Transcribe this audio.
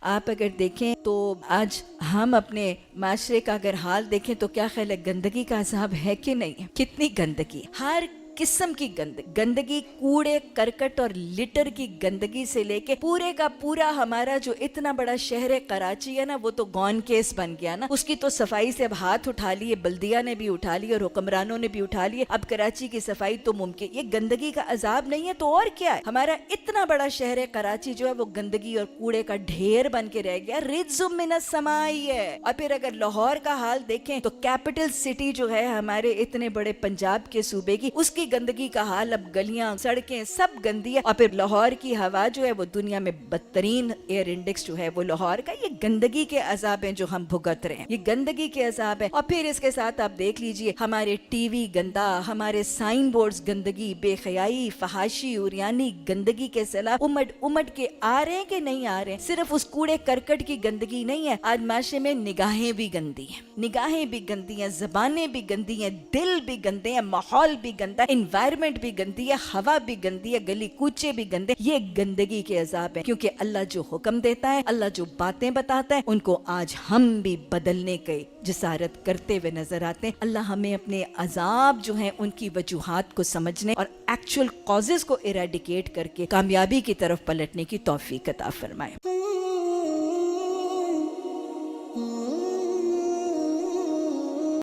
آپ اگر دیکھیں تو آج ہم اپنے معاشرے کا اگر حال دیکھیں تو کیا خیال ہے گندگی کا عذاب ہے کہ نہیں؟ کتنی گندگی، ہر قسم کی گندگی، کوڑے کرکٹ اور لٹر کی گندگی سے لے کے پورے کا پورا ہمارا جو اتنا بڑا شہر کراچی ہے نا، وہ تو گون کیس بن گیا نا. اس کی تو صفائی سے اب ہاتھ اٹھا لیے، بلدیہ نے بھی اٹھا لیے اور حکمرانوں نے بھی اٹھا لیے. اب کراچی کی صفائی تو ممکن، یہ گندگی کا عذاب نہیں ہے تو اور کیا ہے؟ ہمارا اتنا بڑا شہر کراچی جو ہے وہ گندگی اور کوڑے کا ڈھیر بن کے رہ گیا. رجز من السماء ہے. اور پھر اگر لاہور کا حال دیکھیں تو کیپٹل سٹی جو ہے ہمارے اتنے بڑے پنجاب کے صوبے کی، اس کی گندگی کا حال، اب گلیاں سڑکیں سب گندی ہے. اور پھر لاہور کی ہوا جو ہے وہ دنیا میں بدترین ایئر انڈیکس جو ہے وہ لاہور کا. یہ گندگی کے عذاب ہیں جو ہم بھگت رہے ہیں، یہ گندگی کے عذاب ہے. اور پھر اس کے ساتھ آپ دیکھ لیجئے ہمارے ٹی وی گندا، ہمارے سائن بورڈز گندگی، بے حیائی، فحاشی، عریانی، گندگی کے سیلاب امٹ کے آ رہے ہیں کہ نہیں آ رہے ہیں. صرف اس کوڑے کرکٹ کی گندگی نہیں ہے، آج معاشرے میں نگاہیں بھی گندی ہیں، نگاہیں بھی گندی ہیں، زبانیں بھی گندی ہیں، دل بھی گندے ہیں، ماحول بھی گندا ہے، انوائرمنٹ بھی گندی ہے، ہوا بھی گندی ہے، گلی کوچے بھی گندے. یہ گندگی کے عذاب ہے، کیونکہ اللہ جو حکم دیتا ہے، اللہ جو باتیں بتاتا ہے، ان کو آج ہم بھی بدلنے کے جسارت کرتے ہوئے نظر آتے ہیں. اللہ ہمیں اپنے عذاب جو ہیں ان کی وجوہات کو سمجھنے اور ایکچوئل کازز کو ایریڈیکیٹ کر کے کامیابی کی طرف پلٹنے کی توفیق عطا فرمائے.